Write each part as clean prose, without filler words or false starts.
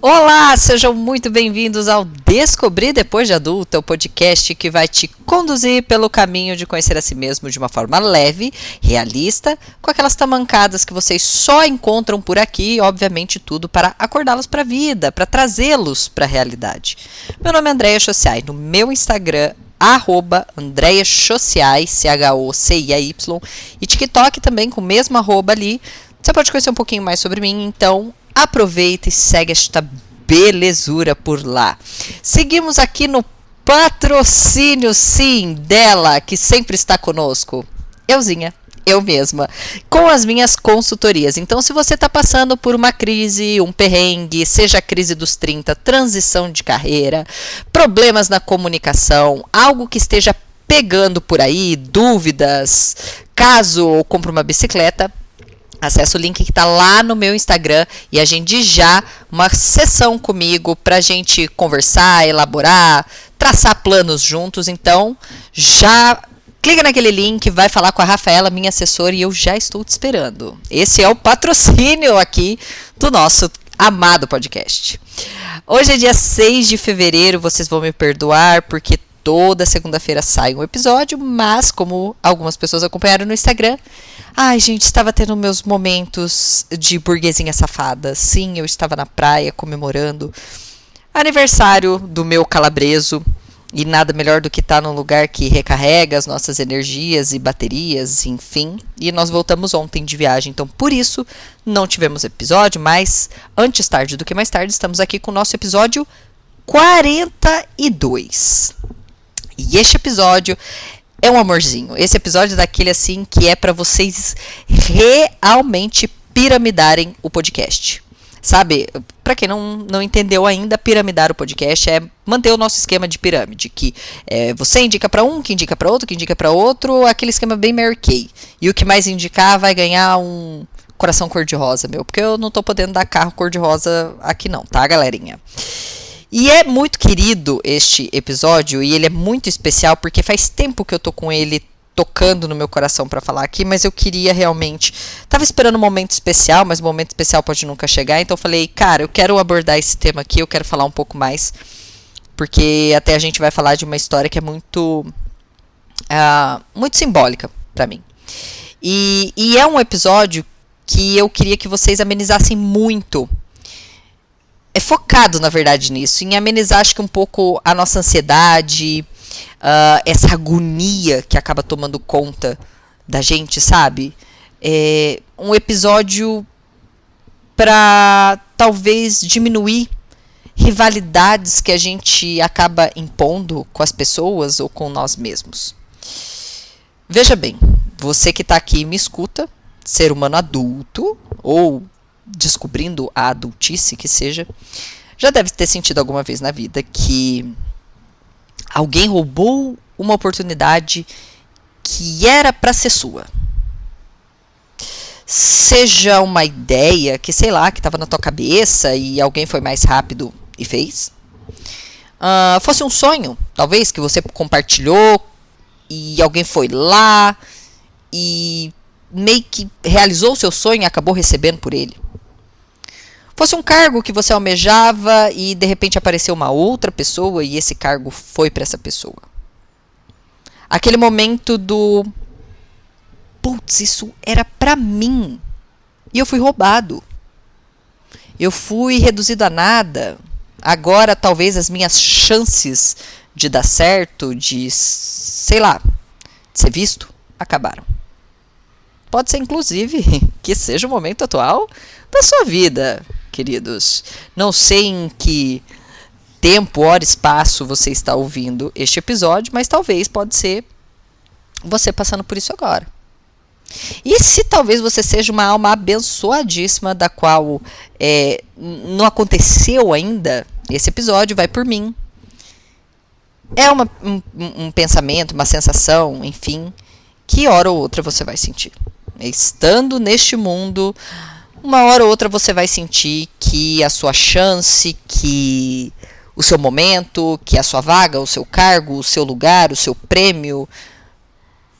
Olá, sejam muito bem-vindos ao Descobrir Depois de Adulto, o podcast que vai te conduzir pelo caminho de conhecer a si mesmo de uma forma leve, realista, com aquelas tamancadas que vocês só encontram por aqui e, obviamente, tudo para acordá-los para a vida, para trazê-los para a realidade. Meu nome é Andréia Chociai, no meu Instagram, @AndreiaChociai, CHOCIAY, e TikTok também com o mesmo arroba ali. Você pode conhecer um pouquinho mais sobre mim, então aproveita e segue esta belezura por lá. Seguimos aqui no patrocínio, sim, dela, que sempre está conosco. Eu mesma, com as minhas consultorias. Então, se você está passando por uma crise, um perrengue, seja a crise dos 30, transição de carreira, problemas na comunicação, algo que esteja pegando por aí, dúvidas, caso compre uma bicicleta, acesse o link que está lá no meu Instagram e agende já uma sessão comigo para a gente conversar, elaborar, traçar planos juntos. Então, já clica naquele link, vai falar com a Rafaela, minha assessora, e eu já estou te esperando. Esse é o patrocínio aqui do nosso amado podcast. Hoje é dia 6 de fevereiro, vocês vão me perdoar porque toda segunda-feira sai um episódio, mas como algumas pessoas acompanharam no Instagram, gente, estava tendo meus momentos de burguesinha safada. Sim, eu estava na praia comemorando aniversário do meu calabreso. E nada melhor do que estar num lugar que recarrega as nossas energias e baterias, enfim. E nós voltamos ontem de viagem, então por isso não tivemos episódio, mas antes tarde do que mais tarde, estamos aqui com o nosso episódio 42. E este episódio é um amorzinho. Esse episódio é daquele assim que é para vocês realmente piramidarem o podcast. Sabe, para quem não entendeu ainda, piramidar o podcast é manter o nosso esquema de pirâmide, que você indica para um, que indica para outro, que indica para outro, aquele esquema bem Mary Kay. E o que mais indicar vai ganhar um coração cor-de-rosa, porque eu não tô podendo dar carro cor-de-rosa aqui não, tá, galerinha? E é muito querido este episódio, e ele é muito especial, porque faz tempo que eu tô com ele tocando no meu coração para falar aqui, mas eu queria realmente... Tava esperando um momento especial, mas o momento especial pode nunca chegar, então eu falei, cara, eu quero abordar esse tema aqui, eu quero falar um pouco mais, porque até a gente vai falar de uma história que é muito simbólica para mim. E é um episódio que eu queria que vocês amenizassem muito. É focado, na verdade, nisso, em amenizar, acho que um pouco a nossa ansiedade, essa agonia que acaba tomando conta da gente, sabe? É um episódio para talvez diminuir rivalidades que a gente acaba impondo com as pessoas ou com nós mesmos. Veja bem, você que está aqui e me escuta, ser humano adulto ou descobrindo a adultice que seja, já deve ter sentido alguma vez na vida que alguém roubou uma oportunidade que era para ser sua. Seja uma ideia que, sei lá, que estava na tua cabeça e alguém foi mais rápido e fez. Fosse um sonho, talvez, que você compartilhou e alguém foi lá e meio que realizou o seu sonho e acabou recebendo por ele. Fosse um cargo que você almejava e de repente apareceu uma outra pessoa e esse cargo foi para essa pessoa. Aquele momento do putz, isso era para mim e eu fui roubado. Eu fui reduzido a nada. Agora talvez as minhas chances de dar certo, de, sei lá, de ser visto, acabaram. Pode ser inclusive que seja o momento atual da sua vida, queridos. Não sei em que tempo, hora, espaço você está ouvindo este episódio, mas talvez pode ser você passando por isso agora. E se talvez você seja uma alma abençoadíssima, da qual não aconteceu ainda, esse episódio vai por mim. É um pensamento, uma sensação, enfim, que hora ou outra você vai sentir. Estando neste mundo, uma hora ou outra você vai sentir que a sua chance, que o seu momento, que a sua vaga, o seu cargo, o seu lugar, o seu prêmio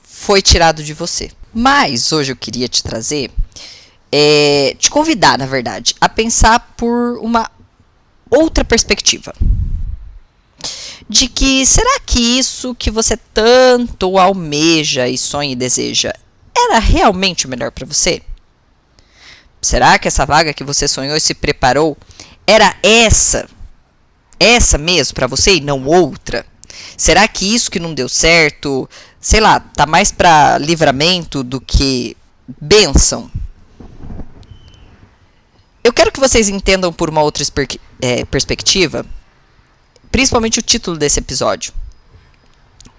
foi tirado de você. Mas hoje eu queria te trazer, te convidar, na verdade, a pensar por uma outra perspectiva. De que, será que isso que você tanto almeja e sonha e deseja era realmente o melhor para você? Será que essa vaga que você sonhou e se preparou era essa mesmo para você e não outra? Será que isso que não deu certo, sei lá, tá mais para livramento do que bênção? Eu quero que vocês entendam por uma outra perspectiva, principalmente o título desse episódio,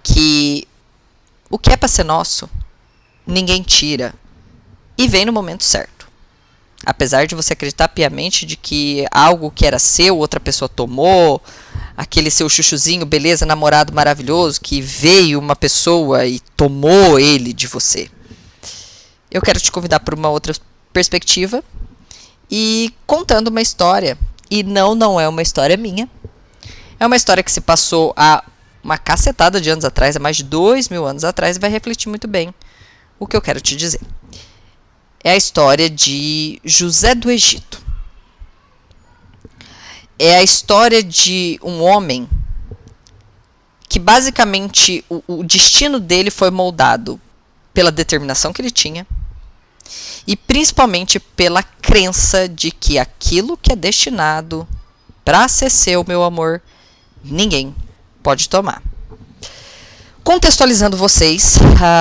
que o que é para ser nosso, ninguém tira e vem no momento certo. Apesar de você acreditar piamente de que algo que era seu, outra pessoa tomou, aquele seu chuchuzinho, beleza, namorado maravilhoso, que veio uma pessoa e tomou ele de você. Eu quero te convidar para uma outra perspectiva e contando uma história. E não é uma história minha. É uma história que se passou há uma cacetada de anos atrás, há mais de 2.000 anos atrás, e vai refletir muito bem o que eu quero te dizer. É a história de José do Egito. É a história de um homem que basicamente o destino dele foi moldado pela determinação que ele tinha e principalmente pela crença de que aquilo que é destinado para ser seu, meu amor, ninguém pode tomar. Contextualizando vocês,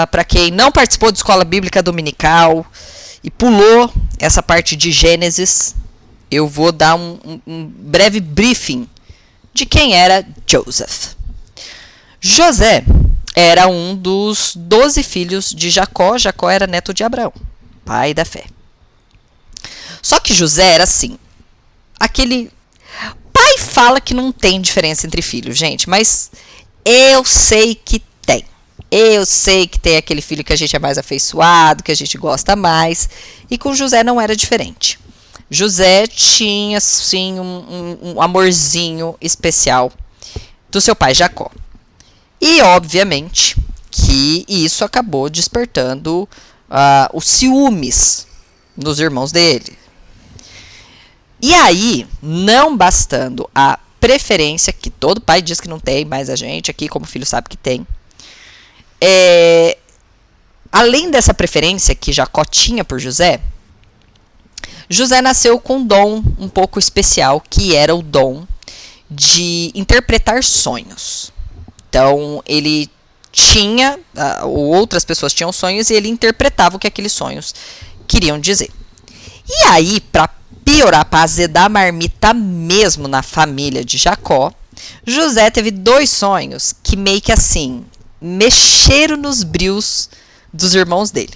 para quem não participou de escola bíblica dominical e pulou essa parte de Gênesis, eu vou dar um breve briefing de quem era Joseph. José era um dos 12 filhos de Jacó. Jacó era neto de Abraão, pai da fé. Só que José era assim, aquele... Pai fala que não tem diferença entre filhos, gente, mas eu sei que tem. Eu sei que tem aquele filho que a gente é mais afeiçoado, que a gente gosta mais, e com José não era diferente. José tinha, sim, um amorzinho especial do seu pai Jacó. E, obviamente, que isso acabou despertando os ciúmes nos irmãos dele. E aí, não bastando a preferência, que todo pai diz que não tem, mas a gente aqui, como filho, sabe que tem. Além dessa preferência que Jacó tinha por José, José nasceu com um dom um pouco especial, que era o dom de interpretar sonhos. Então, ele tinha, ou outras pessoas tinham sonhos, e ele interpretava o que aqueles sonhos queriam dizer. E aí, para piorar, para azedar a marmita mesmo na família de Jacó, José teve 2 sonhos que meio que assim, mexeram nos brios dos irmãos dele.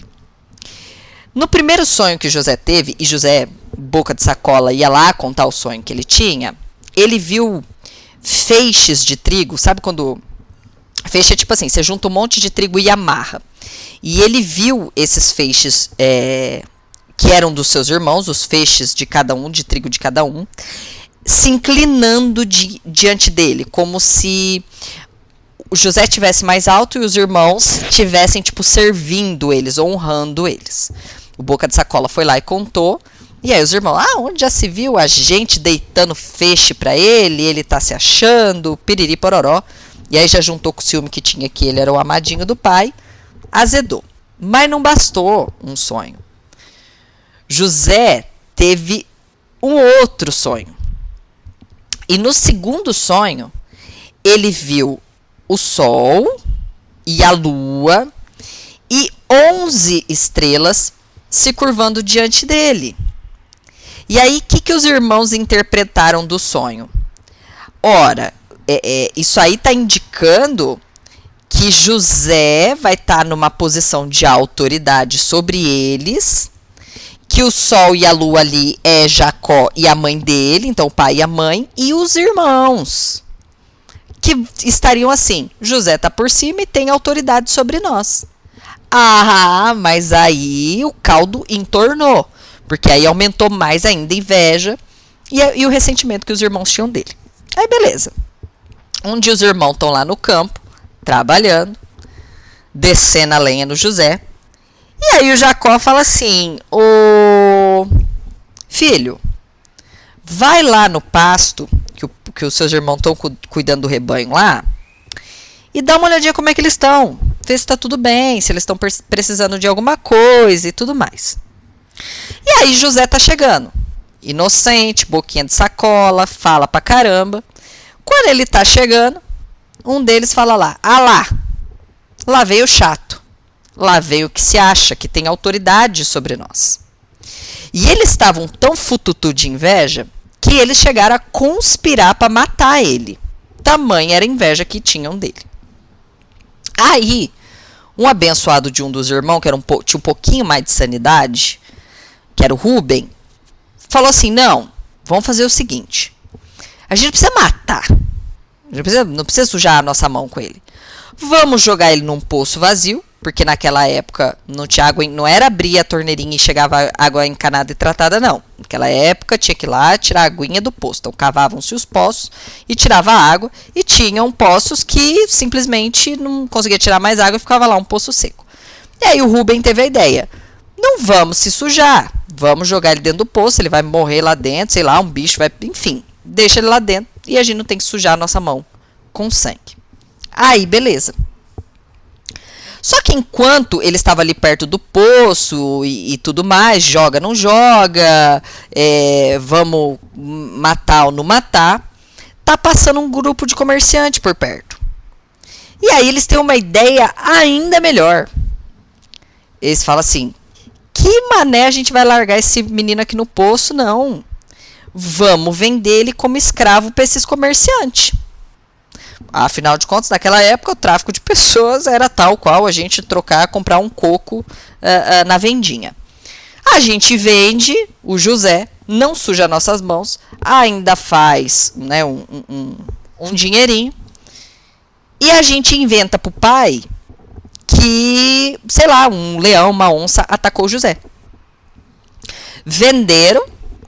No primeiro sonho que José teve, e José, boca de sacola, ia lá contar o sonho que ele tinha, ele viu feixes de trigo, sabe quando... Feixe é tipo assim, você junta um monte de trigo e amarra. E ele viu esses feixes que eram dos seus irmãos, os feixes de cada um, de trigo de cada um, se inclinando diante dele, como se o José estivesse mais alto e os irmãos estivessem, tipo, servindo eles, honrando eles. O boca de sacola foi lá e contou, e aí os irmãos, onde já se viu a gente deitando feixe pra ele tá se achando, piriri pororó, e aí já juntou com o ciúme que tinha que ele era o amadinho do pai, azedou. Mas não bastou um sonho. José teve um outro sonho. E no segundo sonho, ele viu o sol e a lua e 11 estrelas se curvando diante dele. E aí, o que os irmãos interpretaram do sonho? Ora, isso aí está indicando que José vai estar numa posição de autoridade sobre eles, que o sol e a lua ali é Jacó e a mãe dele, então o pai e a mãe, e os irmãos, que estariam assim, José está por cima e tem autoridade sobre nós. Mas aí o caldo entornou, porque aí aumentou mais ainda a inveja e o ressentimento que os irmãos tinham dele. Aí beleza. Um dia os irmãos estão lá no campo, trabalhando, descendo a lenha no José. E aí o Jacó fala assim, ô filho, vai lá no pasto que os seus irmãos estão cuidando do rebanho lá e dá uma olhadinha como é que eles estão. Vê se está tudo bem, se eles estão precisando de alguma coisa e tudo mais. E aí José tá chegando. Inocente, boquinha de sacola, fala pra caramba. Quando ele tá chegando, um deles fala lá, lá veio o chato. Lá veio o que se acha que tem autoridade sobre nós. E eles estavam tão fututu de inveja que eles chegaram a conspirar para matar ele. Tamanha era a inveja que tinham dele. Aí, um abençoado de um dos irmãos, que tinha um pouquinho mais de sanidade, que era o Rubem, falou assim, não, vamos fazer o seguinte, a gente precisa matar, não precisa sujar a nossa mão com ele. Vamos jogar ele num poço vazio, porque naquela época não tinha água, não era abrir a torneirinha e chegava água encanada e tratada, não. Naquela época tinha que ir lá tirar a aguinha do poço. Então cavavam-se os poços e tirava a água, e tinham poços que simplesmente não conseguia tirar mais água e ficava lá um poço seco. E aí o Rubem teve a ideia, não vamos se sujar, vamos jogar ele dentro do poço, ele vai morrer lá dentro, sei lá, um bicho vai, enfim, deixa ele lá dentro e a gente não tem que sujar a nossa mão com sangue. Aí, beleza. Só que enquanto ele estava ali perto do poço e tudo mais, joga, não joga, vamos matar ou não matar, tá passando um grupo de comerciante por perto. E aí eles têm uma ideia ainda melhor. Eles falam assim, que mané a gente vai largar esse menino aqui no poço? Não. Vamos vender ele como escravo para esses comerciantes. Afinal de contas, naquela época, o tráfico de pessoas era tal qual a gente comprar um coco na vendinha. A gente vende o José, não suja nossas mãos, ainda faz, né, um dinheirinho, e a gente inventa pro pai que, sei lá, um leão, uma onça atacou o José. Venderam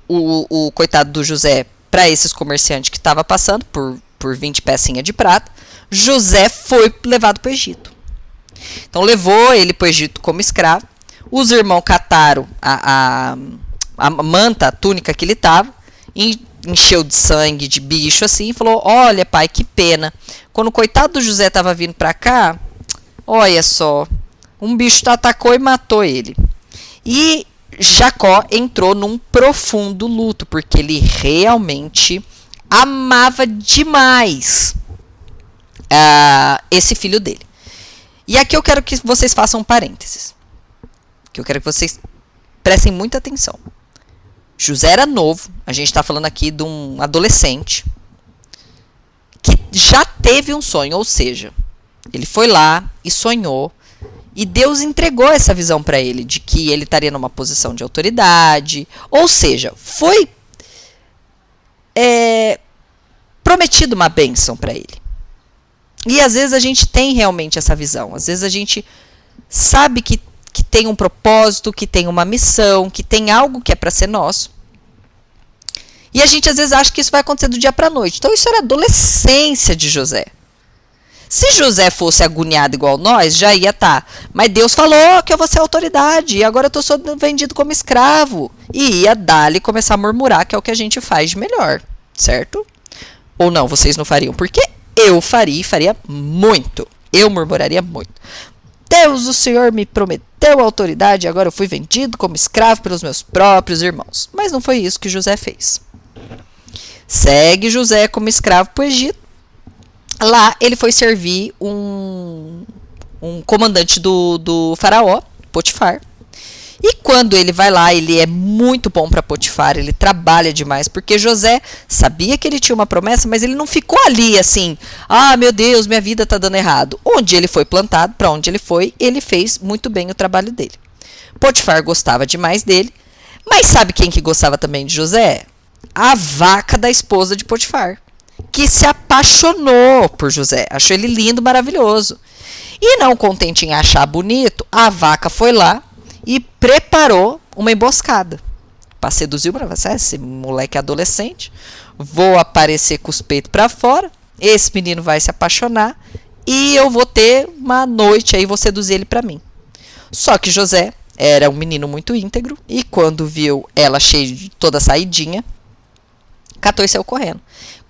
o coitado do José para esses comerciantes que estavam passando por 20 pecinhas de prata. José foi levado para o Egito. Então levou ele para o Egito como escravo. Os irmãos cataram a manta, a túnica que ele estava, encheu de sangue, de bicho assim, e falou, olha pai, que pena. Quando o coitado do José estava vindo para cá, olha só, um bicho atacou e matou ele. E Jacó entrou num profundo luto, porque ele realmente amava demais esse filho dele. E aqui eu quero que vocês façam um parênteses. Que eu quero que vocês prestem muita atenção. José era novo, a gente está falando aqui de um adolescente que já teve um sonho, ou seja, ele foi lá e sonhou, e Deus entregou essa visão para ele, de que ele estaria numa posição de autoridade, ou seja, foi prometido uma bênção para ele. E às vezes a gente tem realmente essa visão, às vezes a gente sabe que tem um propósito, que tem uma missão, que tem algo que é para ser nosso. E a gente às vezes acha que isso vai acontecer do dia para a noite. Então isso era a adolescência de José. Se José fosse agoniado igual nós, já ia estar. Mas Deus falou que eu vou ser autoridade, e agora eu estou sendo vendido como escravo. E ia dar-lhe começar a murmurar, que é o que a gente faz de melhor, certo? Ou não, vocês não fariam? Porque eu faria muito. Eu murmuraria muito. Deus, o Senhor me prometeu autoridade, e agora eu fui vendido como escravo pelos meus próprios irmãos. Mas não foi isso que José fez. Segue José como escravo para o Egito. Lá ele foi servir um comandante do faraó, Potifar. E quando ele vai lá, ele é muito bom para Potifar, ele trabalha demais, porque José sabia que ele tinha uma promessa, mas ele não ficou ali assim, meu Deus, minha vida está dando errado. Onde ele foi plantado, para onde ele foi, ele fez muito bem o trabalho dele. Potifar gostava demais dele, mas sabe quem que gostava também de José? A vaca da esposa de Potifar, que se apaixonou por José, achou ele lindo, maravilhoso. E não contente em achar bonito, a vaca foi lá e preparou uma emboscada para seduzir o bravo. Esse moleque adolescente, vou aparecer com os peitos para fora, esse menino vai se apaixonar e eu vou ter uma noite aí, vou seduzir ele para mim. Só que José era um menino muito íntegro e quando viu ela cheia de toda saidinha, catou e saiu correndo.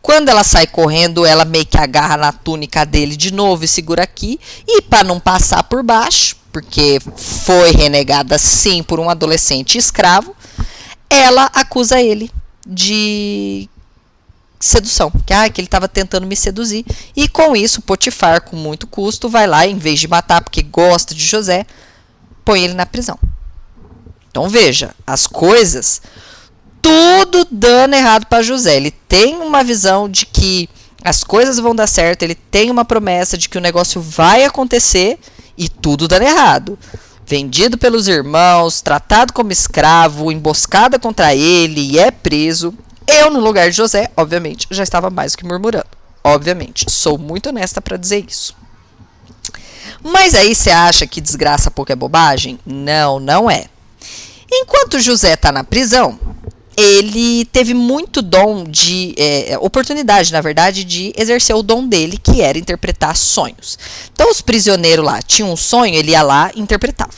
Quando ela sai correndo, ela meio que agarra na túnica dele de novo e segura aqui. E para não passar por baixo, porque foi renegada sim por um adolescente escravo, ela acusa ele de sedução, que ele estava tentando me seduzir. E com isso, Potifar, com muito custo, vai lá, em vez de matar, porque gosta de José, põe ele na prisão. Então veja, as coisas, tudo dando errado para José. Ele tem uma visão de que as coisas vão dar certo, ele tem uma promessa de que o negócio vai acontecer e tudo dando errado. Vendido pelos irmãos, tratado como escravo, emboscada contra ele e é preso. Eu, no lugar de José, obviamente, já estava mais do que murmurando. Obviamente, sou muito honesta para dizer isso. Mas aí você acha que desgraça pouco é bobagem? Não, não é. Enquanto José está na prisão, ele teve muito dom de, oportunidade, na verdade, de exercer o dom dele, que era interpretar sonhos. Então, os prisioneiros lá tinham um sonho, ele ia lá e interpretava.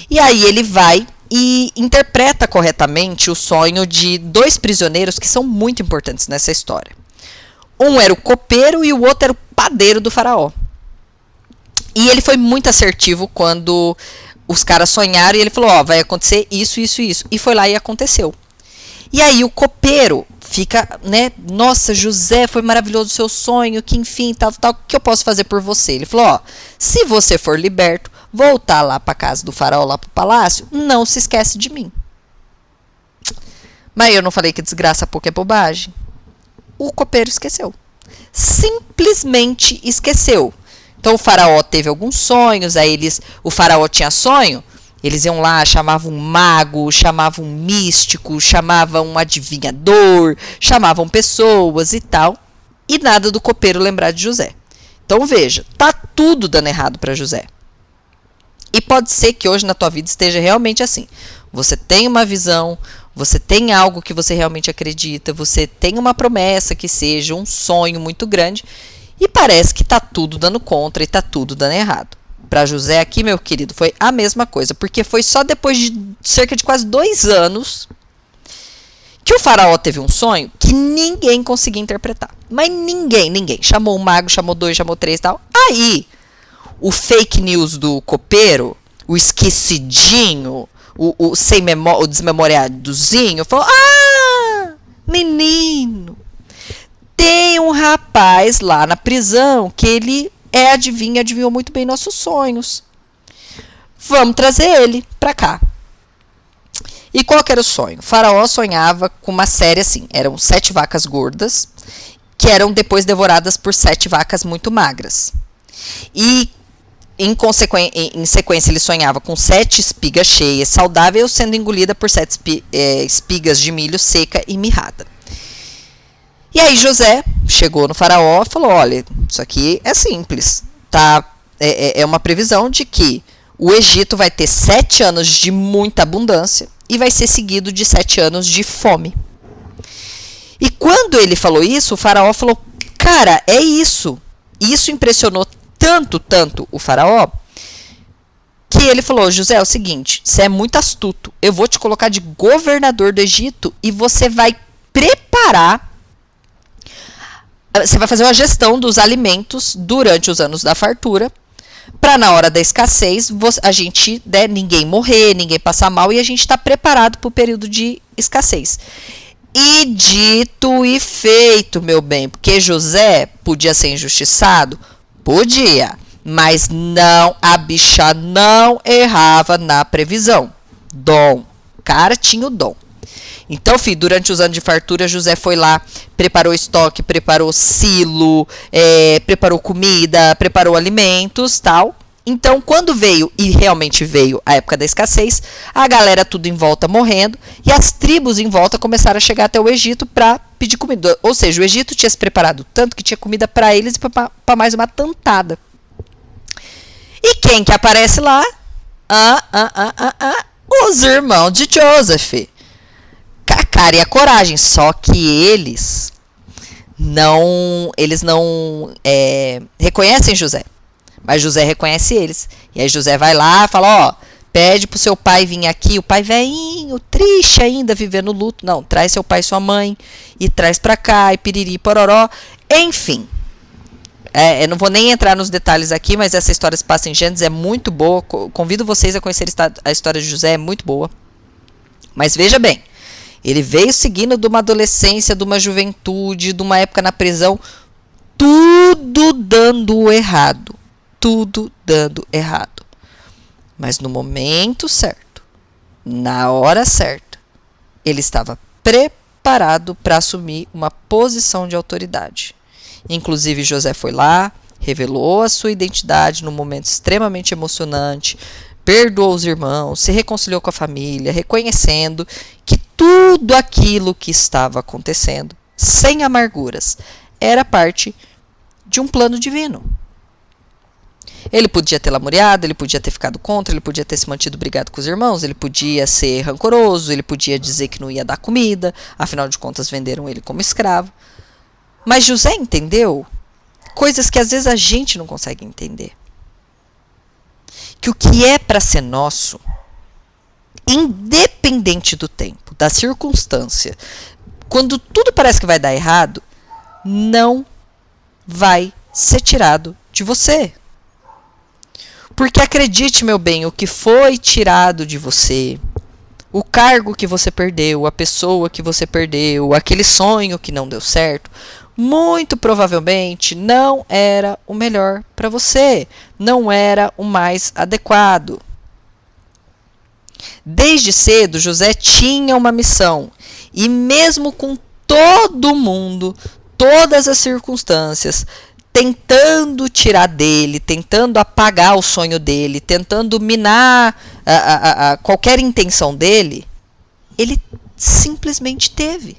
E aí ele vai e interpreta corretamente o sonho de dois prisioneiros que são muito importantes nessa história. Um era o copeiro e o outro era o padeiro do faraó. E ele foi muito assertivo quando os caras sonharam e ele falou, vai acontecer isso, isso e isso. E foi lá e aconteceu. E aí o copeiro fica, né, nossa, José, foi maravilhoso o seu sonho, que enfim, tal, o que eu posso fazer por você? Ele falou, se você for liberto, voltar lá para casa do faraó, lá pro palácio, não se esquece de mim. Mas eu não falei que desgraça pouco é bobagem? O copeiro esqueceu. Simplesmente esqueceu. Então o faraó teve alguns sonhos, aí o faraó tinha sonho, eles iam lá, chamavam um mago, chamavam um místico, chamavam um adivinhador, chamavam pessoas e tal, e nada do copeiro lembrar de José. Então veja, tá tudo dando errado para José. E pode ser que hoje na tua vida esteja realmente assim. Você tem uma visão, você tem algo que você realmente acredita, você tem uma promessa que seja um sonho muito grande, e parece que tá tudo dando contra e tá tudo dando errado. Para José aqui, meu querido, foi a mesma coisa, porque foi só depois de cerca de quase 2 anos que o faraó teve um sonho que ninguém conseguia interpretar. Mas ninguém. Chamou um mago, chamou 2, chamou 3 e tal. Aí, o fake news do copeiro, o esquecidinho, o sem memória, o desmemoriadozinho, falou, menino, tem um rapaz lá na prisão que ele adivinhou muito bem nossos sonhos. Vamos trazer ele pra cá. E qual que era o sonho? O faraó sonhava com uma série assim, eram 7 vacas gordas, que eram depois devoradas por 7 vacas muito magras. E em sequência ele sonhava com 7 espigas cheias, saudáveis, sendo engolida por 7 espigas de milho seca e mirrada. E aí José chegou no faraó e falou, olha, isso aqui é simples, tá? É uma previsão de que o Egito vai ter 7 anos de muita abundância e vai ser seguido de 7 anos de fome. E quando ele falou isso, o faraó falou, cara, é isso. E isso impressionou tanto o faraó, que ele falou, José, é o seguinte, você é muito astuto, eu vou te colocar de governador do Egito e você vai fazer uma gestão dos alimentos durante os anos da fartura, para na hora da escassez, a gente, ninguém morrer, ninguém passar mal, e a gente está preparado para o período de escassez. E dito e feito, meu bem, porque José podia ser injustiçado? Podia, mas não, a bicha não errava na previsão. Dom, o cara tinha o dom. Então, filho, durante os anos de fartura, José foi lá, preparou estoque, preparou silo, preparou comida, preparou alimentos, tal. Então, quando veio, e realmente veio a época da escassez, a galera tudo em volta morrendo, e as tribos em volta começaram a chegar até o Egito para pedir comida. Ou seja, o Egito tinha se preparado tanto que tinha comida para eles e para mais uma tantada. E quem que aparece lá? Os irmãos de Joseph. A cara e a coragem, só que eles não reconhecem José, mas José reconhece eles, e aí José vai lá e fala, Pede pro seu pai vir aqui, o pai velhinho, triste ainda, vivendo luto. Não, traz seu pai e sua mãe, e traz pra cá, e piriri, pororó. Enfim, eu não vou nem entrar nos detalhes aqui, mas essa história se passa em Gênesis, é muito boa. Convido vocês a conhecer a história de José, é muito boa. Mas veja bem, ele veio seguindo de uma adolescência, de uma juventude, de uma época na prisão, tudo dando errado. Tudo dando errado. Mas no momento certo, na hora certa, ele estava preparado para assumir uma posição de autoridade. Inclusive, José foi lá, revelou a sua identidade num momento extremamente emocionante, perdoou os irmãos, se reconciliou com a família, reconhecendo que tudo aquilo que estava acontecendo, sem amarguras, era parte de um plano divino. Ele podia ter lamuriado, ele podia ter ficado contra, ele podia ter se mantido brigado com os irmãos, ele podia ser rancoroso, ele podia dizer que não ia dar comida, afinal de contas venderam ele como escravo. Mas José entendeu coisas que às vezes a gente não consegue entender. Que o que é para ser nosso, independente do tempo, da circunstância, quando tudo parece que vai dar errado, não vai ser tirado de você. Porque acredite, meu bem, o que foi tirado de você, o cargo que você perdeu, a pessoa que você perdeu, aquele sonho que não deu certo, muito provavelmente não era o melhor para você, não era o mais adequado. Desde cedo, José tinha uma missão, e mesmo com todo mundo, todas as circunstâncias, tentando tirar dele, tentando apagar o sonho dele, tentando minar qualquer intenção dele, ele simplesmente teve.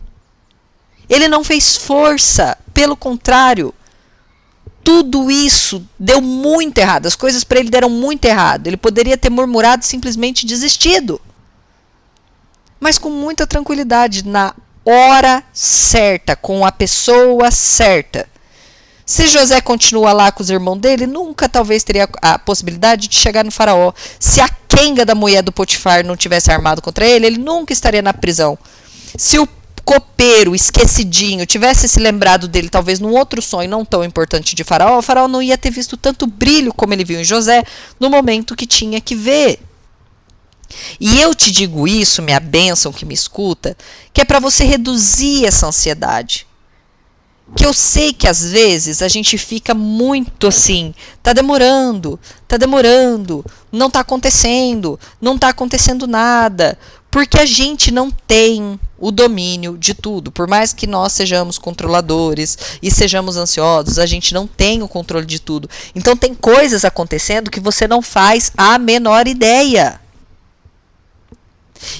Ele não fez força, pelo contrário, tudo isso deu muito errado, as coisas para ele deram muito errado, ele poderia ter murmurado e simplesmente desistido. Mas com muita tranquilidade, na hora certa, com a pessoa certa. Se José continua lá com os irmãos dele, nunca talvez teria a possibilidade de chegar no faraó. Se a quenga da mulher do Potifar não tivesse armado contra ele, ele nunca estaria na prisão. Se o copeiro esquecidinho tivesse se lembrado dele, talvez num outro sonho não tão importante de faraó, o faraó não ia ter visto tanto brilho como ele viu em José no momento que tinha que ver. E eu te digo isso, minha bênção que me escuta, que é para você reduzir essa ansiedade. Que eu sei que às vezes a gente fica muito assim, tá demorando, não tá acontecendo nada, porque a gente não tem o domínio de tudo. Por mais que nós sejamos controladores e sejamos ansiosos, a gente não tem o controle de tudo. Então tem coisas acontecendo que você não faz a menor ideia.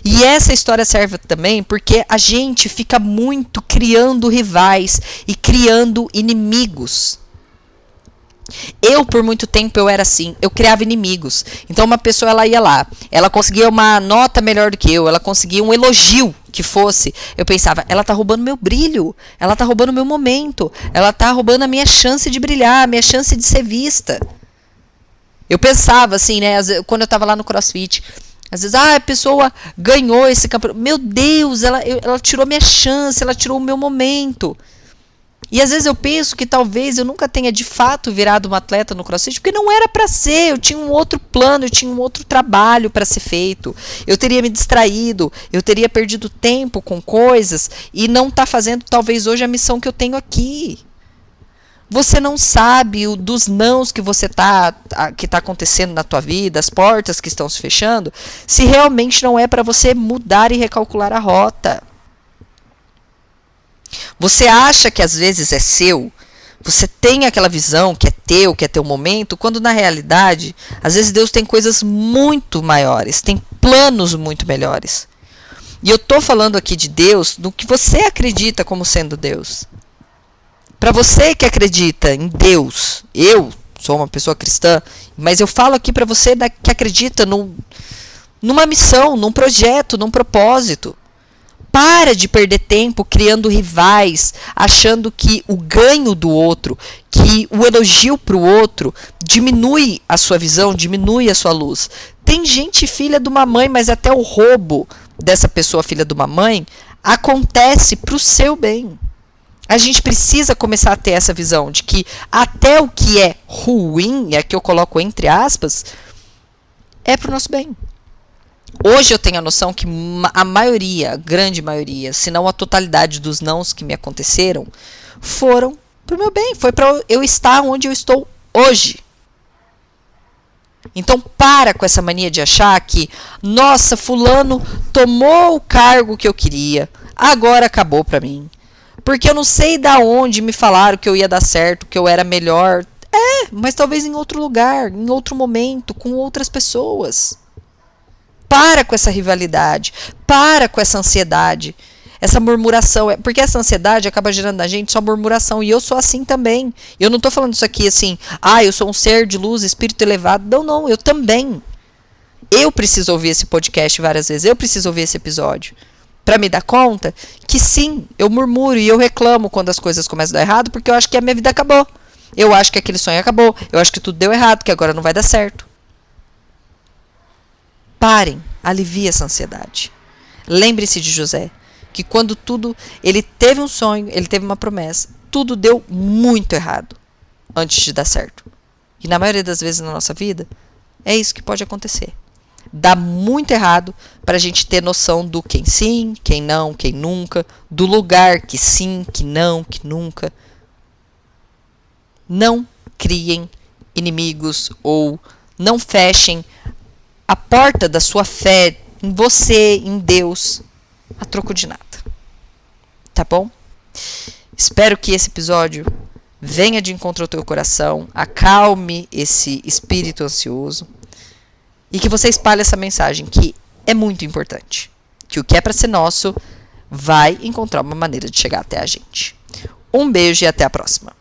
E essa história serve também porque a gente fica muito criando rivais e criando inimigos. Eu, por muito tempo, eu era assim, eu criava inimigos. Então uma pessoa, ela ia lá, ela conseguia uma nota melhor do que eu, ela conseguia um elogio que fosse. Eu pensava, ela tá roubando meu brilho, ela tá roubando meu momento, ela tá roubando a minha chance de brilhar, a minha chance de ser vista. Eu pensava assim, né, quando eu tava lá no CrossFit, às vezes, a pessoa ganhou esse campeonato. Meu Deus, ela tirou minha chance, ela tirou o meu momento. E às vezes eu penso que talvez eu nunca tenha de fato virado uma atleta no CrossFit, porque não era para ser, eu tinha um outro plano, eu tinha um outro trabalho para ser feito. Eu teria me distraído, eu teria perdido tempo com coisas e não tá fazendo talvez hoje a missão que eu tenho aqui. Você não sabe dos nãos que que tá acontecendo na tua vida, as portas que estão se fechando, se realmente não é para você mudar e recalcular a rota. Você acha que às vezes é seu, você tem aquela visão que é teu momento, quando na realidade, às vezes Deus tem coisas muito maiores, tem planos muito melhores. E eu tô falando aqui de Deus, do que você acredita como sendo Deus. Para você que acredita em Deus, eu sou uma pessoa cristã, mas eu falo aqui para você que acredita numa missão, num projeto, num propósito. Para de perder tempo criando rivais, achando que o ganho do outro, que o elogio para o outro diminui a sua visão, diminui a sua luz. Tem gente filha de uma mãe, mas até o roubo dessa pessoa filha de uma mãe acontece para o seu bem. A gente precisa começar a ter essa visão de que até o que é ruim, é que eu coloco entre aspas, é para o nosso bem. Hoje eu tenho a noção que a maioria, a grande maioria, se não a totalidade dos nãos que me aconteceram, foram pro meu bem. Foi para eu estar onde eu estou hoje. Então para com essa mania de achar que, nossa, fulano tomou o cargo que eu queria, agora acabou para mim. Porque eu não sei da onde me falaram que eu ia dar certo, que eu era melhor. Mas talvez em outro lugar, em outro momento, com outras pessoas. Para com essa rivalidade, para com essa ansiedade, essa murmuração, porque essa ansiedade acaba gerando na gente só murmuração, e eu sou assim também. Eu não estou falando isso aqui assim, eu sou um ser de luz, espírito elevado. Não, eu também. Eu preciso ouvir esse podcast várias vezes, eu preciso ouvir esse episódio, para me dar conta que sim, eu murmuro e eu reclamo quando as coisas começam a dar errado, porque eu acho que a minha vida acabou. Eu acho que aquele sonho acabou, eu acho que tudo deu errado, que agora não vai dar certo. Parem, alivie essa ansiedade. Lembre-se de José, que quando tudo, ele teve um sonho, ele teve uma promessa, tudo deu muito errado antes de dar certo. E na maioria das vezes na nossa vida, é isso que pode acontecer. Dá muito errado para a gente ter noção do quem sim, quem não, quem nunca, do lugar que sim, que não, que nunca. Não criem inimigos ou não fechem a porta da sua fé em você, em Deus, a troco de nada. Tá bom? Espero que esse episódio venha de encontro ao teu coração, acalme esse espírito ansioso e que você espalhe essa mensagem que é muito importante. Que o que é para ser nosso vai encontrar uma maneira de chegar até a gente. Um beijo e até a próxima.